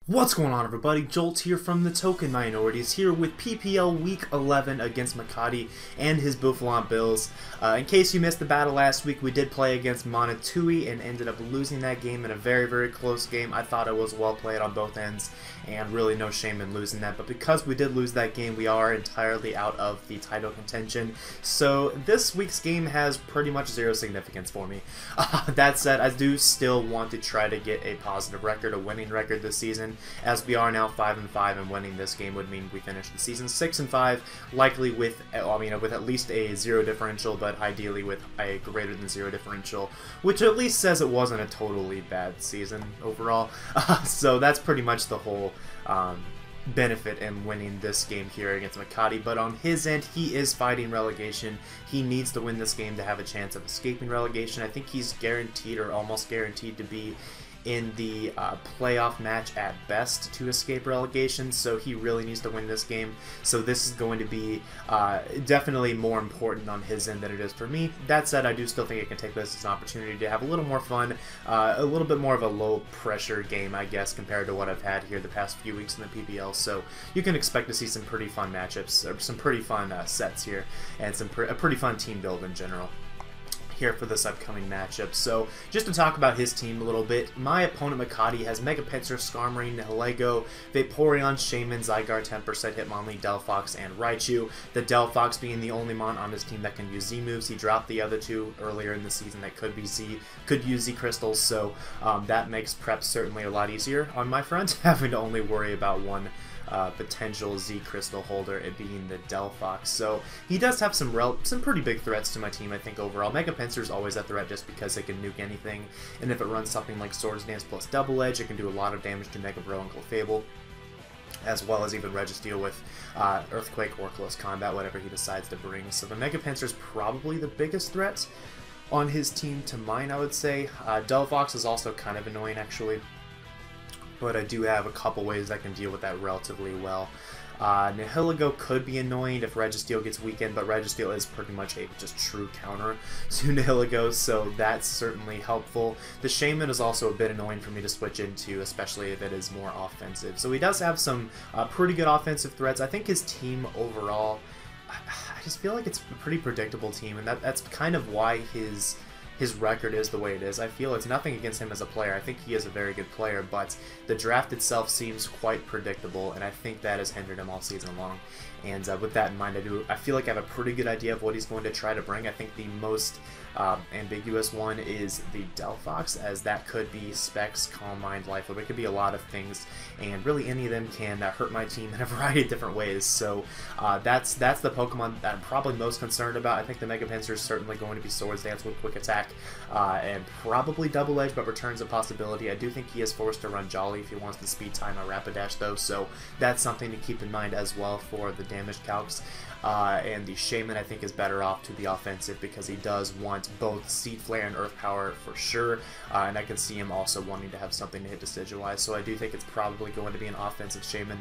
What's going on, everybody? Jolt here from TheTokenMinorities, here with PPL Week 11 against Makati and his Bouffalant Bills. In case you missed the battle last week, we did play against Monotui and ended up losing that game in a very close game. I thought it was well played on both ends, and really no shame in losing that. But because we did lose that game, we are entirely out of the title contention. So this week's game has pretty much zero significance for me. That said, I do still want to try to get a positive record, a winning record this season. As we are now 5-5, and winning this game would mean we finish the season 6-5, likely with, with at least a 0 differential, but ideally with a greater than 0 differential, which at least says it wasn't a totally bad season overall. So that's pretty much the whole benefit in winning this game here against Makati. But on his end, he is fighting relegation. He needs to win this game to have a chance of escaping relegation. I think he's guaranteed or almost guaranteed to be in the playoff match at best to escape relegation, so he really needs to win this game. So this is going to be definitely more important on his end than it is for me. That said, I do still think I can take this as an opportunity to have a little more fun, a little bit more of a low pressure game, I guess, compared to what I've had here the past few weeks in the PPL. So you can expect to see some pretty fun matchups, or some pretty fun sets here, and a pretty fun team build in general here for this upcoming matchup. So just to talk about his team a little bit, my opponent Makati has Mega Pincer, Skarmory, Nihilego, Vaporeon, Shaman, Zygarde, 10% Hitmonlee, Delphox, and Raichu. The Delphox being the only mon on his team that can use Z moves. He dropped the other two earlier in the season that could use Z crystals, so that makes prep certainly a lot easier on my front, having to only worry about one potential Z crystal holder, it being the Delphox. So he does have some pretty big threats to my team, I think, overall. Mega Pincer is always a threat just because it can nuke anything, and if it runs something like Swords Dance plus Double Edge, it can do a lot of damage to Mega Bro and Clefable, as well as even Registeel with Earthquake or Close Combat, whatever he decides to bring. So the Mega Pincer is probably the biggest threat on his team to mine, I would say. Delphox is also kind of annoying, actually, but I do have a couple ways I can deal with that relatively well. Nihilego could be annoying if Registeel gets weakened, but Registeel is pretty much a just true counter to Nihilego, so that's certainly helpful. The Shaman is also a bit annoying for me to switch into, especially if it is more offensive. So he does have some pretty good offensive threats. I think his team overall, I just feel like it's a pretty predictable team, and that's kind of why his record is the way it is. I feel it's nothing against him as a player. I think he is a very good player, but the draft itself seems quite predictable, and I think that has hindered him all season long. And with that in mind, I feel like I have a pretty good idea of what he's going to try to bring. I think the most ambiguous one is the Delphox, as that could be Specs, Calm Mind, Life Orb. It could be a lot of things, and really any of them can hurt my team in a variety of different ways. So that's the Pokemon that I'm probably most concerned about. I think the Mega Pincer is certainly going to be Swords Dance with Quick Attack, and probably Double Edge, but Return's a possibility. I do think he is forced to run Jolly if he wants to speed time or Rapidash, though, so that's something to keep in mind as well for the damage calcs. And the Shaman, I think, is better off to be offensive because he does want both Seed Flare and Earth Power for sure, and I can see him also wanting to have something to hit Decidueye, so I do think it's probably going to be an offensive Shaman.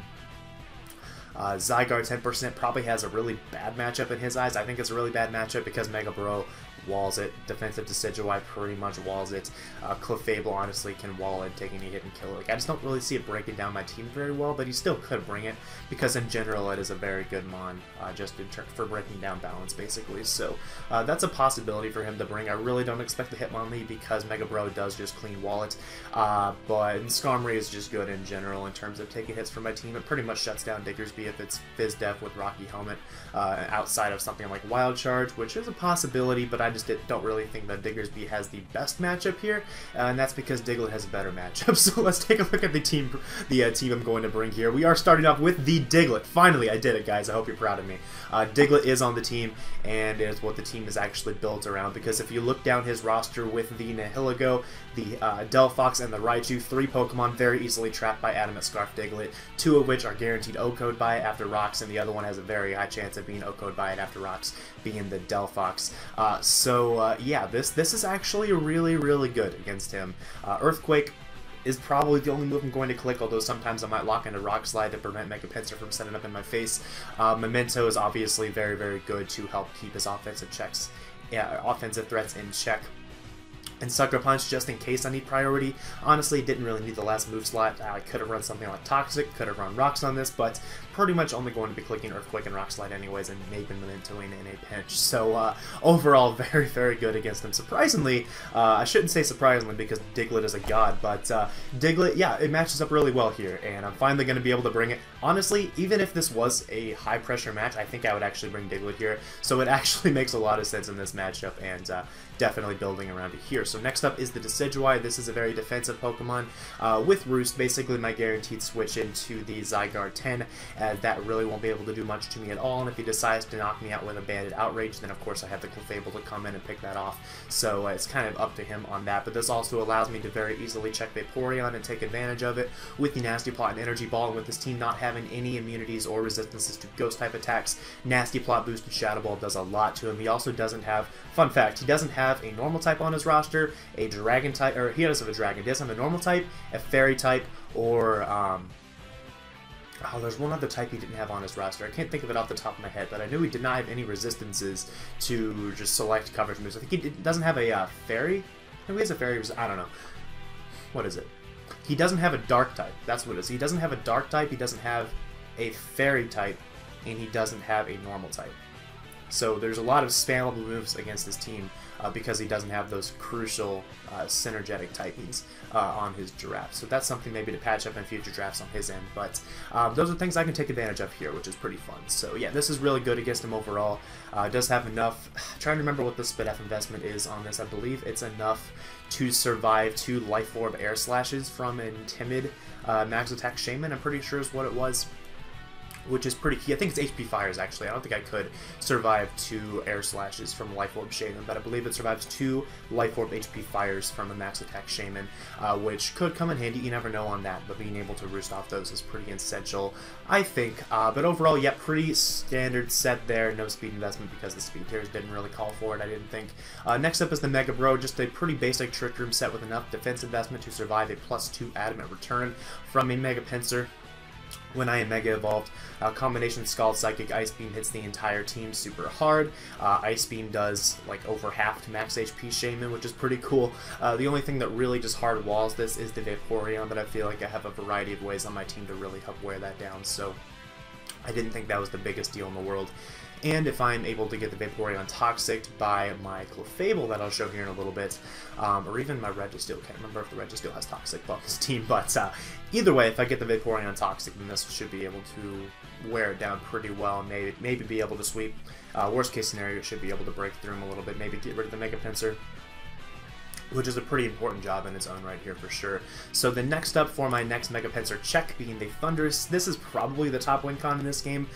Zygarde 10% probably has a really bad matchup in his eyes. I think it's a really bad matchup because Mega Bro walls it. Defensive Decidueye pretty much walls it. Clefable honestly can wall it, taking a hit and kill it. Like, I just don't really see it breaking down my team very well, but he still could bring it because in general it is a very good mon, just for breaking down balance basically. So that's a possibility for him to bring. I really don't expect the Hitmonlee because Mega Bro does just clean wall it, but Skarmory is just good in general in terms of taking hits from my team. It pretty much shuts down Diggersby if it's Fizz Def with Rocky Helmet, outside of something like Wild Charge, which is a possibility, but I just don't really think that Diggersby has the best matchup here, and that's because Diglett has a better matchup. So let's take a look at the team I'm going to bring here. We are starting off with the Diglett. Finally, I did it, guys. I hope you're proud of me. Diglett is on the team, and is what the team is actually built around, because if you look down his roster with the Nihilego, the Delphox, and the Raichu, 3 Pokemon very easily trapped by Adamant Scarf Diglett, 2 of which are guaranteed O-Code by it after Rocks, and the other one has a very high chance of being O-Code by it after Rocks, being the Delphox. Yeah, this is actually really good against him. Earthquake is probably the only move I'm going to click, although sometimes I might lock into Rock Slide to prevent Mega Pincer from setting up in my face. Memento is obviously very good to help keep his offensive threats in check. and Sucker Punch just in case I need priority. Honestly, didn't really need the last move slot. I could have run something like Toxic, could have run Rocks on this, but pretty much only going to be clicking Earthquake and Rock Slide anyways, and maybe Mementoing in a pinch. So overall, very, very good against him. Surprisingly, I shouldn't say surprisingly because DIGLETT is a god, but DIGLETT, yeah, it matches up really well here, and I'm finally going to be able to bring it. Honestly, even if this was a high-pressure match, I think I would actually bring DIGLETT here, so it actually makes a lot of sense in this matchup, and definitely building around it here. So next up is the Decidueye. This is a very defensive Pokemon with Roost, basically my guaranteed switch into the Zygarde 10, as that really won't be able to do much to me at all, and if he decides to knock me out with a Banded Outrage, then of course I have the Clefable to come in and pick that off, so it's kind of up to him on that, but this also allows me to very easily check Vaporeon and take advantage of it with the Nasty Plot and Energy Ball, and with this team not having any immunities or resistances to Ghost-type attacks, Nasty Plot boosted Shadow Ball does a lot to him. He also doesn't have, fun fact, he doesn't have a normal type on his roster, a dragon type, or he does have a dragon, he doesn't have a normal type, a fairy type, or oh, there's one other type he didn't have on his roster. I can't think of it off the top of my head, but I knew he did not have any resistances to just select coverage moves. I think he doesn't have a fairy. No, he has a fairy. I don't know. What is it? He doesn't have a dark type. That's what it is. He doesn't have a dark type. He doesn't have a fairy type, and he doesn't have a normal type. So there's a lot of spammable moves against this team because he doesn't have those crucial synergetic typings on his Giraffe. So that's something maybe to patch up in future drafts on his end. But those are things I can take advantage of here, which is pretty fun. So yeah, this is really good against him overall. Does have enough. I'm trying to remember what the Spit F investment is on this. I believe it's enough to survive 2 Life Orb Air Slashes from an Timid Max Attack Shaman. I'm pretty sure is what it was, which is pretty key. I think it's HP Fires, actually. I don't think I could survive 2 Air Slashes from Life Orb Shaman, but I believe it survives 2 Life Orb HP Fires from a Max Attack Shaman, which could come in handy. You never know on that, but being able to roost off those is pretty essential, I think. But overall, yeah, pretty standard set there. No speed investment because the speed tiers didn't really call for it, I didn't think. Next up is the Mega Bro, just a pretty basic Trick Room set with enough defense investment to survive a +2 Adamant return from a Mega Pinsir when I am Mega Evolved. Combination Scald, Psychic, Ice Beam hits the entire team super hard. Ice Beam does like over half to max HP Shaman, which is pretty cool. The only thing that really just hard walls this is the Vaporeon, but I feel like I have a variety of ways on my team to really help wear that down, so I didn't think that was the biggest deal in the world. And if I'm able to get the Vaporeon Toxic by my Clefable that I'll show here in a little bit, or even my Registeel, can't remember if the Registeel has Toxic on his team, but either way, if I get the Vaporeon Toxic, then this should be able to wear it down pretty well, and maybe be able to sweep. Worst case scenario, it should be able to break through him a little bit, maybe get rid of the Mega Pinsir, which is a pretty important job in its own right here for sure. So the next up for my next Mega Pinsir check being the Thundurus. This is probably the top win con in this game.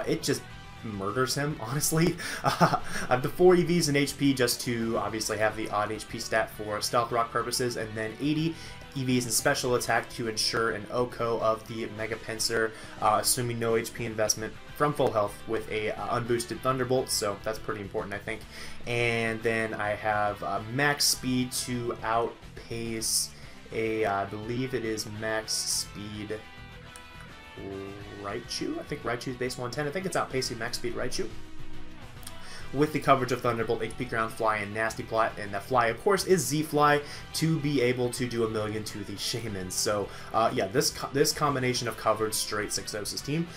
It just murders him, honestly. I have the 4 EVs in HP just to obviously have the odd HP stat for Stealth Rock purposes, and then 80 EVs in Special Attack to ensure an OHKO of the Mega Pinsir, assuming no HP investment from full health with a unboosted Thunderbolt, so that's pretty important, I think. And then I have max speed to outpace a, I believe it is max speed Raichu. I think Raichu's base 110. I think it's outpacing max speed Raichu with the coverage of Thunderbolt, HP Ground, Fly, and Nasty Plot. And that Fly, of course, is Z-Fly to be able to do 1,000,000 to the Shaman. So, yeah, this combination of coverage straight 6-O's team.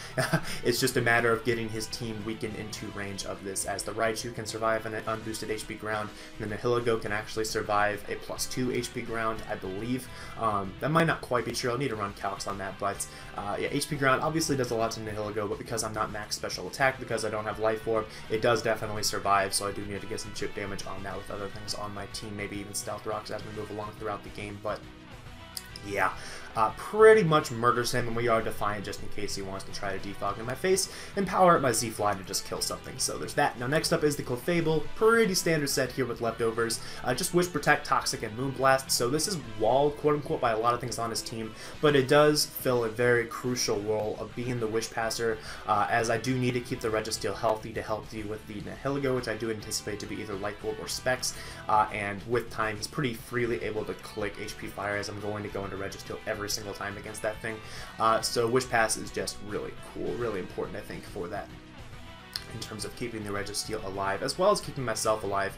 It's just a matter of getting his team weakened into range of this, as the Raichu can survive an unboosted HP Ground, and then the Nihilego can actually survive a +2 HP Ground, I believe. That might not quite be true. I'll need to run calcs on that, but yeah, HP Ground obviously does a lot to Nihilego, but because I'm not max Special Attack, because I don't have Life Orb, it does definitely survive, so I do need to get some chip damage on that with other things on my team, maybe even Stealth Rocks as we move along throughout the game, but yeah. Pretty much murders him, and we are Defiant just in case he wants to try to defog in my face, and power up my Z-Fly to just kill something, so there's that. Now next up is the Clefable, pretty standard set here with leftovers, just Wish Protect, Toxic, and Moonblast, so this is walled, quote-unquote, by a lot of things on his team, but it does fill a very crucial role of being the Wish Passer, as I do need to keep the Registeel healthy to help deal with the Nihilego, which I do anticipate to be either Light Orb or Specs, and with time, he's pretty freely able to click HP Fire, as I'm going to go into Registeel every single time against that thing. So Wish Pass is just really cool, really important, I think, for that. in terms of keeping the Registeel alive, as well as keeping myself alive.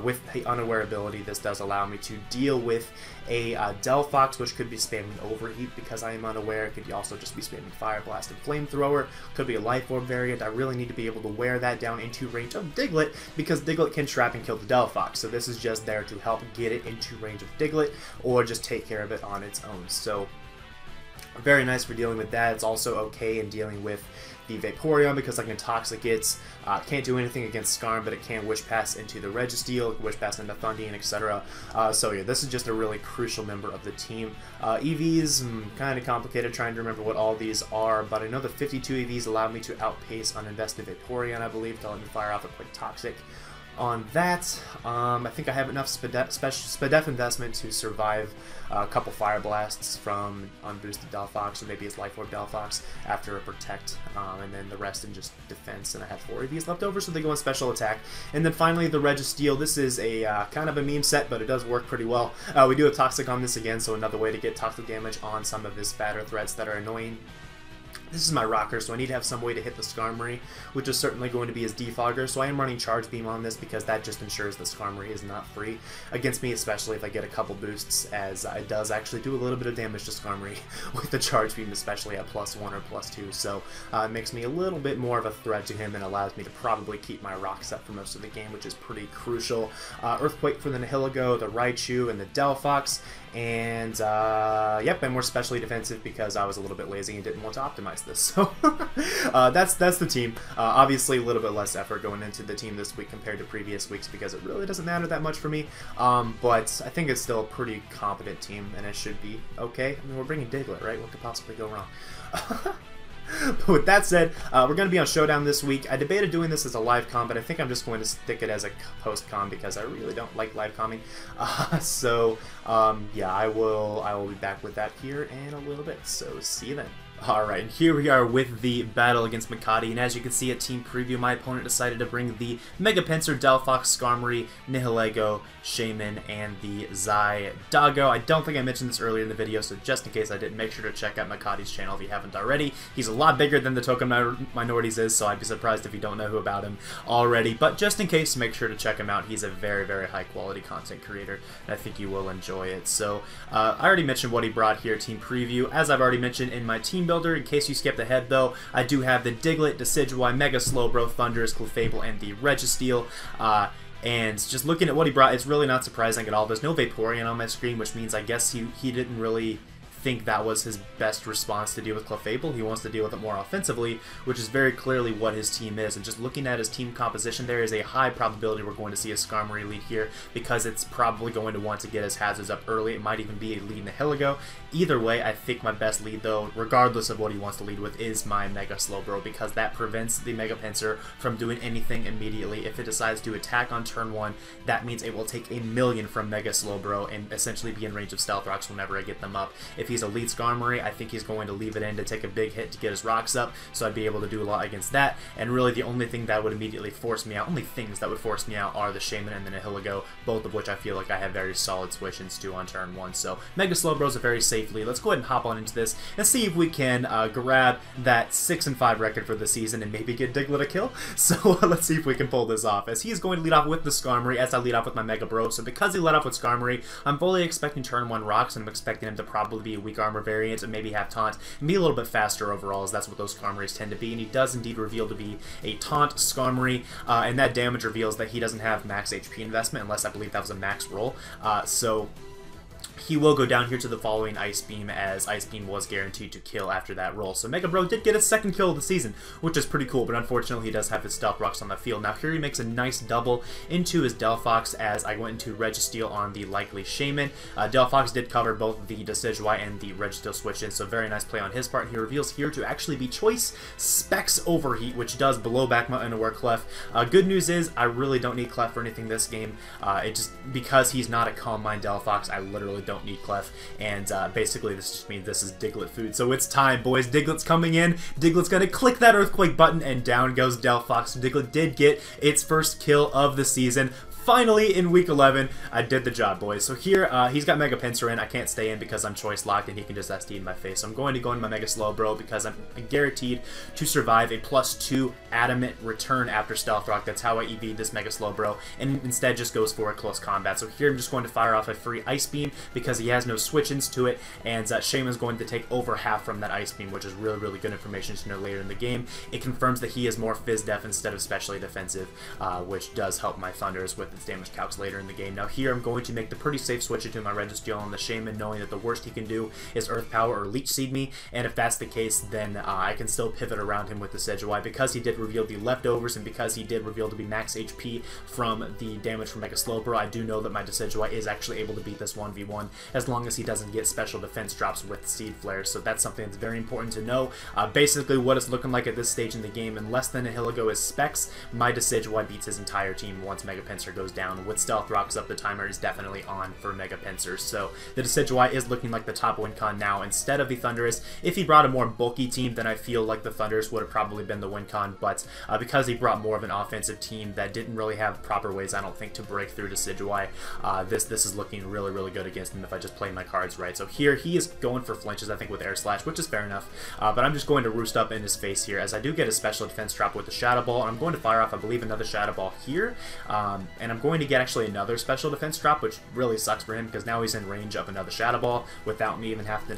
With the Unaware ability, this does allow me to deal with a Delphox, which could be spamming Overheat because I am unaware. It could also just be spamming Fire Blast and Flamethrower. Could be a Life Orb variant. I really need to be able to wear that down into range of Diglett, because Diglett can trap and kill the Delphox. So this is just there to help get it into range of Diglett, or just take care of it on its own. So very nice for dealing with that. It's also okay in dealing with the Vaporeon, because I can Toxic it. Can't do anything against Skarm, but it can Wish Pass into the Registeel, Wish Pass into Thundine, etc. So yeah, this is just a really crucial member of the team. EVs, kind of complicated trying to remember what all these are, but I know the 52 EVs allow me to outpace uninvested Vaporeon, I believe, to let me fire off a quick Toxic. On that, I think I have enough Spadef investment to survive a couple Fire Blasts from unboosted Delphox, or maybe his Life Orb Delphox, after a Protect, and then the rest in just defense, and I have 4 of these left over, so they go on special attack. And then finally the Registeel. This is a kind of a meme set, but it does work pretty well. We do have Toxic on this again, so another way to get Toxic damage on some of his fatter threats that are annoying. This is my rocker, so I need to have some way to hit the Skarmory, which is certainly going to be his defogger, so I am running Charge Beam on this because that just ensures that Skarmory is not free against me, especially if I get a couple boosts, as it does actually do a little bit of damage to Skarmory with the Charge Beam, especially at +1 or +2, so it makes me a little bit more of a threat to him and allows me to probably keep my rocks up for most of the game, which is pretty crucial. Earthquake for the Nihilego, the Raichu, and the Delphox. And, yep, I'm more specially defensive because I was a little bit lazy and didn't want to optimize this. So, that's the team. Obviously, a little bit less effort going into the team this week compared to previous weeks because it really doesn't matter that much for me. But I think it's still a pretty competent team, and it should be okay. I mean, we're bringing Diglett, right? What could possibly go wrong? But with that said, we're going to be on Showdown this week. I debated doing this as a live com, but I think I'm just going to stick it as a post com because I really don't like live comming. Yeah, I will be back with that here in a little bit. So see you then. Alright, and here we are with the battle against Makati, and as you can see at Team Preview, my opponent decided to bring the Mega Pinsir, Delphox, Skarmory, Nihilego, Shaman, and the Zydago. I don't think I mentioned this earlier in the video, so just in case I didn't, make sure to check out Makati's channel if you haven't already. He's a lot bigger than the TheTokenMinorities is, so I'd be surprised if you don't know who about him already, but just in case, make sure to check him out. He's a very, very high quality content creator, and I think you will enjoy it. So, I already mentioned what he brought here at Team Preview. As I've already mentioned in my team builder, in case you skipped ahead though, I do have the Diglett, Decidueye, Mega Slowbro, Thundurus, Clefable, and the Registeel. And just looking at what he brought, it's really not surprising at all. There's no Vaporeon on my screen, which means I guess he didn't really think that was his best response to deal with Clefable. He wants to deal with it more offensively, which is very clearly what his team is. And just looking at his team composition, there is a high probability we're going to see a Skarmory lead here, because it's probably going to want to get his hazards up early. It might even be a lead Nihilego. Either way, I think my best lead, though, regardless of what he wants to lead with, is my Mega Slowbro, because that prevents the Mega Pinsir from doing anything immediately. If it decides to attack on turn 1, that means it will take a million from Mega Slowbro and essentially be in range of Stealth Rocks whenever I get them up. If he's a lead Skarmory, I think he's going to leave it in to take a big hit to get his rocks up, so I'd be able to do a lot against that. And really the only thing that would immediately force me out, only things that would force me out, are the Shaman and the Nihilego, both of which I feel like I have very solid switch-ins to on turn 1. So Mega Slowbro's a very safe lead. Let's go ahead and hop on into this and see if we can grab that 6-5 record for the season and maybe get Diglett a kill. So let's see if we can pull this off, as he's going to lead off with the Skarmory as I lead off with my Mega Bro. So because he led off with Skarmory, I'm fully expecting turn 1 rocks, and I'm expecting him to probably be a weak armor variant and maybe have taunt and be a little bit faster overall, as that's what those Skarmorys tend to be. And he does indeed reveal to be a taunt Skarmory, and that damage reveals that he doesn't have max HP investment, unless I believe that was a max roll. So he will go down here to the following Ice Beam, as Ice Beam was guaranteed to kill after that roll. So Mega Bro did get his second kill of the season, which is pretty cool, but unfortunately he does have his Stealth Rocks on the field. Now here he makes a nice double into his Delphox, as I went into Registeel on the likely Shaman. Delphox did cover both the Decidueye and the Registeel switch-in, so very nice play on his part. He reveals here to actually be Choice Specs Overheat, which does blow back my Unaware Clef. Good news is I really don't need Clef for anything this game. It just, because he's not a Calm Mind Delphox, I literally don't need Clef, and basically this just means this is Diglett food. So it's time, boys. Diglett's coming in. Diglett's gonna click that Earthquake button, and down goes Delphox. Diglett did get its first kill of the season. finally, in week 11, I did the job, boys. So here, he's got Mega Pincer in. I can't stay in because I'm choice locked and he can just SD in my face. So I'm going to go into my Mega Slowbro because I'm guaranteed to survive a +2 adamant return after Stealth Rock. That's how I EV'd this Mega Slowbro, and instead just goes for a close combat. So here I'm just going to fire off a free Ice Beam because he has no switch-ins to it, and Shaman's going to take over half from that Ice Beam, which is really, really good information to know later in the game. It confirms that he is more Phys Def instead of specially defensive, which does help my Thunders with its damage calcs later in the game. Now here I'm going to make the pretty safe switch into my Registeel on the Shaman, knowing that the worst he can do is Earth Power or Leech Seed me, and if that's the case, then I can still pivot around him with the Decidueye because he did reveal the leftovers, and because he did reveal to be max HP from the damage from Mega Slowbro. I do know that my Decidueye is actually able to beat this 1v1 as long as he doesn't get special defense drops with Seed Flare, so that's something that's very important to know. Basically what it's looking like at this stage in the game, in less than a Hiligo is Specs, my Decidueye beats his entire team once Mega Pinsir goes down. With Stealth Rocks up, the timer is definitely on for Mega Pinsir, so the Decidueye is looking like the top win con now instead of the Thundurus. If he brought a more bulky team, then I feel like the Thundurus would have probably been the win con, but because he brought more of an offensive team that didn't really have proper ways, I don't think, to break through Decidueye, this is looking really, really good against him if I just play my cards right. So here he is going for flinches, I think, with Air Slash, which is fair enough, but I'm just going to roost up in his face here, as I do get a special defense drop with the Shadow Ball, and I'm going to fire off, I believe, another Shadow Ball here, and I'm going to get actually another special defense drop, which really sucks for him because now he's in range of another Shadow Ball without me even having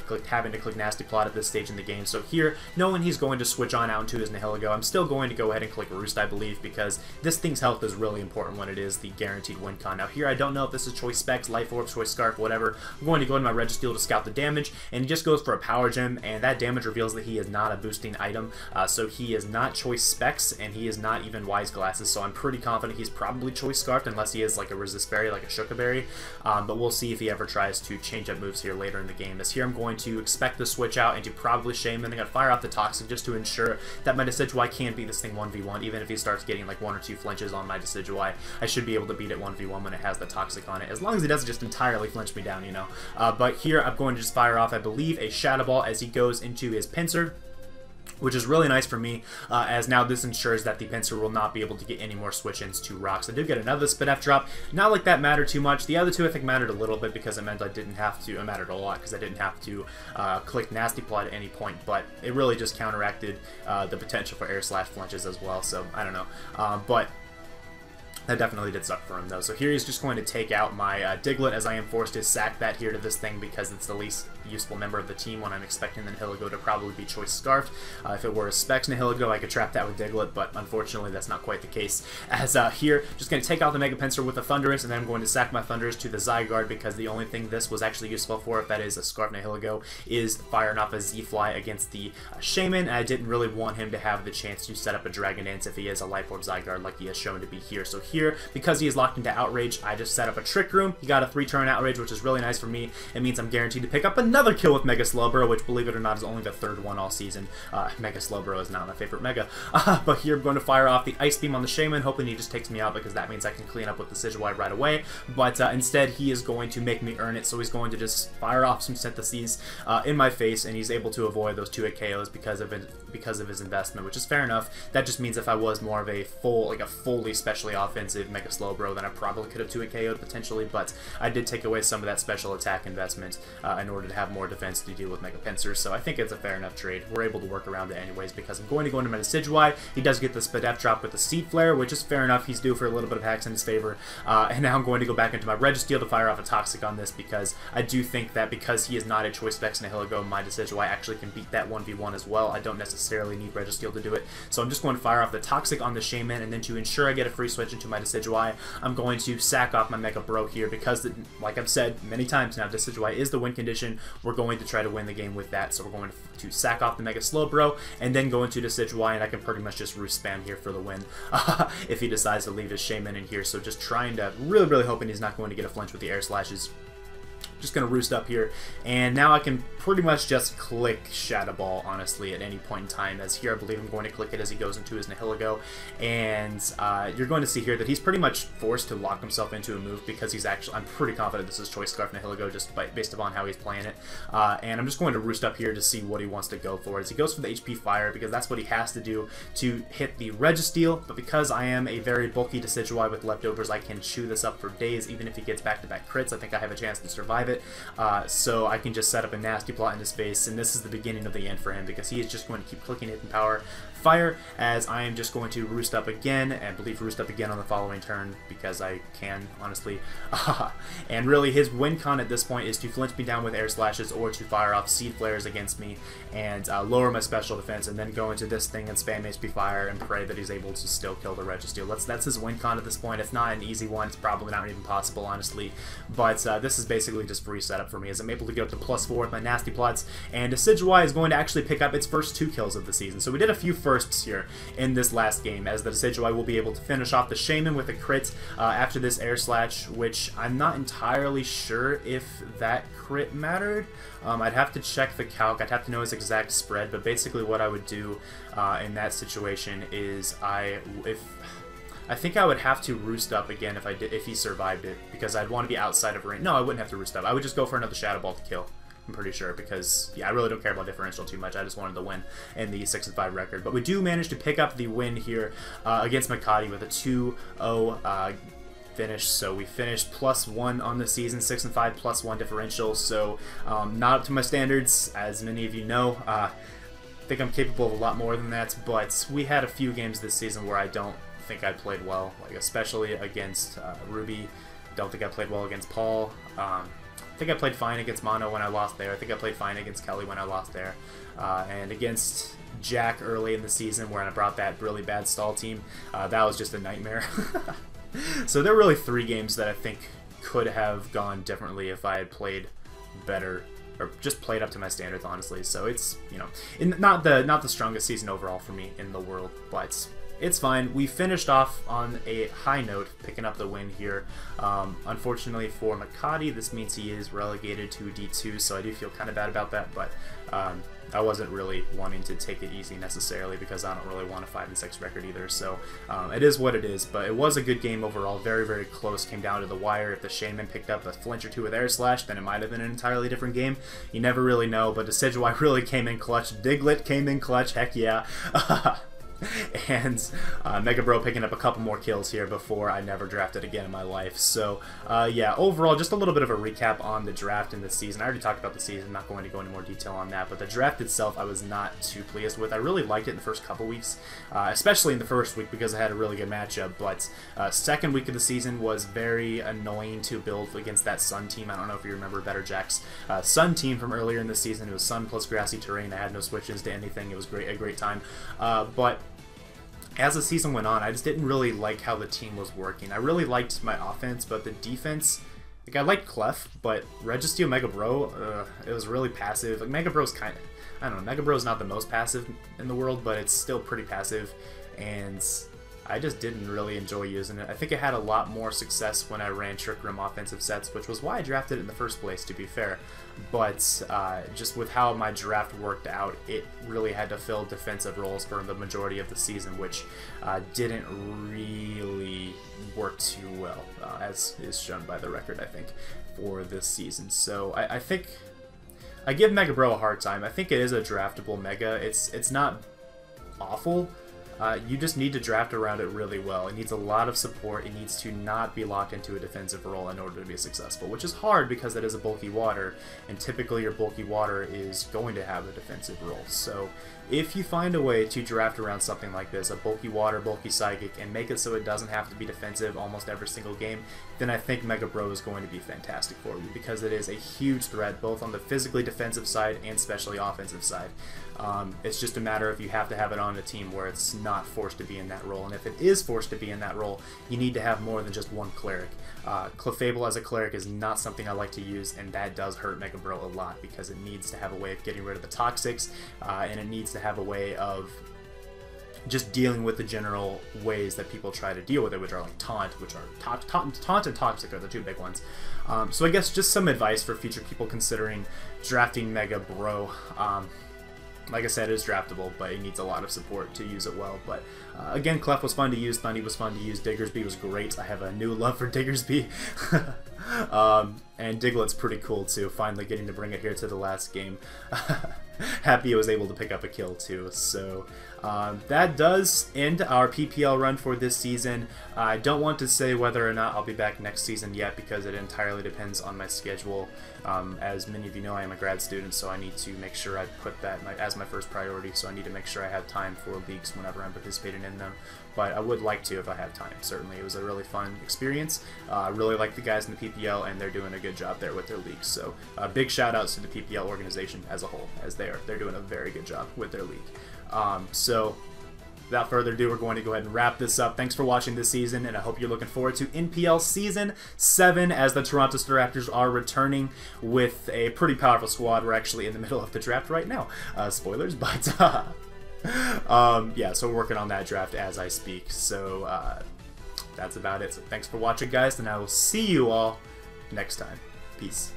to click Nasty Plot at this stage in the game. So here, knowing he's going to switch on out into his Nihilego, I'm still going to go ahead and click Roost, I believe, because this thing's health is really important when it is the guaranteed win con. Now here, I don't know if this is Choice Specs, Life Orb, Choice Scarf, whatever. I'm going to go into my Registeel to scout the damage, and he just goes for a Power Gem, and that damage reveals that he is not a boosting item, so he is not Choice Specs, and he is not even Wise Glasses, so I'm pretty confident he's probably Choice Scarfed, unless he is like a Resist Berry, like a Shuka Berry, but we'll see if he ever tries to change up moves here later in the game. As here I'm going to expect the switch out into probably Shaman. I'm going to fire off the Toxic just to ensure that my Decidueye can beat this thing 1v1, even if he starts getting like 1 or 2 flinches on my Decidueye. I should be able to beat it 1v1 when it has the Toxic on it, as long as he doesn't just entirely flinch me down, you know. But here I'm going to just fire off, I believe, a Shadow Ball as he goes into his Pinsir, which is really nice for me, as now this ensures that the Pinsir will not be able to get any more switch-ins to rocks. I do get another Spin-F drop. Not like that mattered too much. The other two I think mattered a little bit because it meant I didn't have to, it mattered a lot because I didn't have to click Nasty Plot at any point, but it really just counteracted the potential for Air Slash flinches as well, so I don't know. But that definitely did suck for him, though. So here he's just going to take out my Diglett, as I am forced to sack that here to this thing because it's the least useful member of the team when I'm expecting the Nihilego to probably be Choice Scarfed. If it were a Specs Nihilego, I could trap that with Diglett, but unfortunately that's not quite the case. As here, just going to take out the Mega Pinsir with a Thundurus, and then I'm going to sack my Thundurus to the Zygarde because the only thing this was actually useful for, if that is a Scarf Nihilego, is firing off a Z-Fly against the Shaman. I didn't really want him to have the chance to set up a Dragon Dance if he is a Life Orb Zygarde like he has shown to be here. So here, because he is locked into Outrage, I just set up a Trick Room. He got a 3-turn Outrage, which is really nice for me. It means I'm guaranteed to pick up another kill with Mega Slowbro, which, believe it or not, is only the 3rd one all season. Mega Slowbro is not my favorite Mega. But here I'm going to fire off the Ice Beam on the Shaman, hoping he just takes me out because that means I can clean up with the Decidueye right away. But instead, he is going to make me earn it, so he's going to just fire off some Syntheses in my face, and he's able to avoid those 2-hit KOs because of his investment, which is fair enough. That just means if I was more of a fully specially offensive Mega Slowbro, then I probably could have 2-hit KO'd potentially, but I did take away some of that special attack investment in order to have more defense to deal with Mega Pinsir, so I think it's a fair enough trade. We're able to work around it anyways because I'm going to go into my Decidueye. He does get the Spidef drop with the Seed Flare, which is fair enough. He's due for a little bit of hacks in his favor, and now I'm going to go back into my Registeel to fire off a Toxic on this because I do think that because he is not a Choice Specs Nihilego, my Decidueye actually can beat that 1v1 as well. I don't necessarily need Registeel to do it, so I'm just going to fire off the Toxic on the Shaman, and then to ensure I get a free switch into my Decidueye, I'm going to sack off my Mega Bro here because, like I've said many times now, Decidueye is the win condition. We're going to try to win the game with that, so we're going to sack off the Mega Slowbro and then go into Decidueye, and I can pretty much just Roost spam here for the win if he decides to leave his Shaman in here. So just trying to, really hoping he's not going to get a flinch with the Air Slashes. just going to roost up here, and now I can pretty much just click Shadow Ball, honestly, at any point in time, as here I believe I'm going to click it as he goes into his Nihilego, and you're going to see here that he's pretty much forced to lock himself into a move because he's actually, I'm pretty confident this is Choice Scarf Nihilego just based upon how he's playing it, and I'm just going to roost up here to see what he wants to go for. As he goes for the HP Fire because that's what he has to do to hit the Registeel, but because I am a very bulky Decidueye with leftovers, I can chew this up for days. Even if he gets back-to-back crits, I think I have a chance to survive it. So I can just set up a nasty plot in his face, and this is the beginning of the end for him because he is just going to keep clicking Hidden Power Fire, as I am just going to roost up again, and I believe roost up again on the following turn because I can, honestly. And really his win con at this point is to flinch me down with Air Slashes or to fire off Seed Flares against me and lower my special defense, and then go into this thing and spam HP Fire and pray that he's able to still kill the Registeel. That's his win con at this point. It's not an easy one, it's probably not even possible, honestly, but this is basically just free setup for me as I'm able to get up to +4 with my nasty plots, and Decidueye is going to actually pick up its first 2 kills of the season. So we did a few firsts here in this last game, as the Decidueye will be able to finish off the Shaman with a crit after this Air Slash, which I'm not entirely sure if that crit mattered. I'd have to check the calc, I'd have to know his exact spread, but basically what I would do in that situation is I think I would have to roost up again if he survived it, because I'd want to be outside of range. No, I wouldn't have to roost up. I would just go for another Shadow Ball to kill. I'm pretty sure, because, yeah, I really don't care about differential too much. I just wanted the win in the 6-5 record. But we do manage to pick up the win here against Makati with a 2-0 finish. So we finished +1 on the season, 6-5 +1 differential. So not up to my standards, as many of you know. I think I'm capable of a lot more than that, but we had a few games this season where I don't think I played well, like especially against Ruby. Don't think I played well against Paul. I think I played fine against Mono when I lost there. I think I played fine against Kelly when I lost there. And against Jack early in the season, where I brought that really bad stall team, that was just a nightmare. So there were really 3 games that I think could have gone differently if I had played better, or just played up to my standards, honestly. So it's, you know, not the strongest season overall for me in the world, but it's fine. We finished off on a high note, picking up the win here. Unfortunately for Makati, this means he is relegated to D2, so I do feel kind of bad about that, but I wasn't really wanting to take it easy necessarily, because I don't really want a 5-6 record either, so it is what it is. But it was a good game overall, very, very close, came down to the wire. If the Shaman picked up a flinch or 2 with Air Slash, then it might have been an entirely different game. You never really know, but Decidueye really came in clutch. DIGLETT came in clutch, heck yeah. And Mega Bro picking up a couple more kills here before I never drafted again in my life. So yeah, overall, just a little bit of a recap on the draft in this season. I already talked about the season, not going to go into more detail on that, but the draft itself I was not too pleased with. I really liked it in the first couple weeks, especially in the first week because I had a really good matchup, but second week of the season was very annoying to build against that Sun team. I don't know if you remember Better Jack's Sun team from earlier in the season. It was Sun plus grassy terrain. I had no switches to anything. It was a great time. But as the season went on, I just didn't really like how the team was working. I really liked my offense, but the defense, like, I liked Clef, but Registeel Mega Bro, it was really passive. Like, Mega Bro's kind of, I don't know, Mega Bro's not the most passive in the world, but it's still pretty passive, and I just didn't really enjoy using it. I think it had a lot more success when I ran Trick Room offensive sets, which was why I drafted it in the first place, to be fair. But just with how my draft worked out, it really had to fill defensive roles for the majority of the season, which didn't really work too well, as is shown by the record, I think, for this season. So I think I give Mega Bro a hard time. I think it is a draftable Mega. It's not awful. You just need to draft around it really well. It needs a lot of support. It needs to not be locked into a defensive role in order to be successful, which is hard because it is a bulky water, and typically your bulky water is going to have a defensive role. So if you find a way to draft around something like this, a bulky water, bulky psychic, and make it so it doesn't have to be defensive almost every single game, then I think Mega Bro is going to be fantastic for you, because it is a huge threat both on the physically defensive side and especially offensive side. It's just a matter of you have to have it on a team where it's not forced to be in that role, and if it is forced to be in that role, you need to have more than just one cleric. Clefable as a cleric is not something I like to use, and that does hurt Mega Bro a lot, because it needs to have a way of getting rid of the toxics, and it needs to have a way of just dealing with the general ways that people try to deal with it, which are like taunt, which are taunt and toxic are the two big ones. So I guess just some advice for future people considering drafting Mega Bro. Like I said, it is draftable, but it needs a lot of support to use it well. But again, Clef was fun to use, Thundy was fun to use, Diggersby was great. I have a new love for Diggersby. And Diglett's pretty cool too, finally getting to bring it here to the last game. Happy I was able to pick up a kill too. So that does end our PPL run for this season. I don't want to say whether or not I'll be back next season yet because it entirely depends on my schedule. As many of you know, I am a grad student, so I need to make sure I put that as my first priority, so I need to make sure I have time for leagues whenever I'm participating in them. But I would like to if I have time, certainly. It was a really fun experience. I really like the guys in the PPL, and they're doing a good job there with their leagues. So big shout-outs to the PPL organization as a whole, as they're doing a very good job with their league. So without further ado, we're going to go ahead and wrap this up. Thanks for watching this season, and I hope you're looking forward to NPL Season 7 as the Toronto Staraptors are returning with a pretty powerful squad. We're actually in the middle of the draft right now. Spoilers, but yeah, so we're working on that draft as I speak. So that's about it. So thanks for watching, guys, and I will see you all next time. Peace.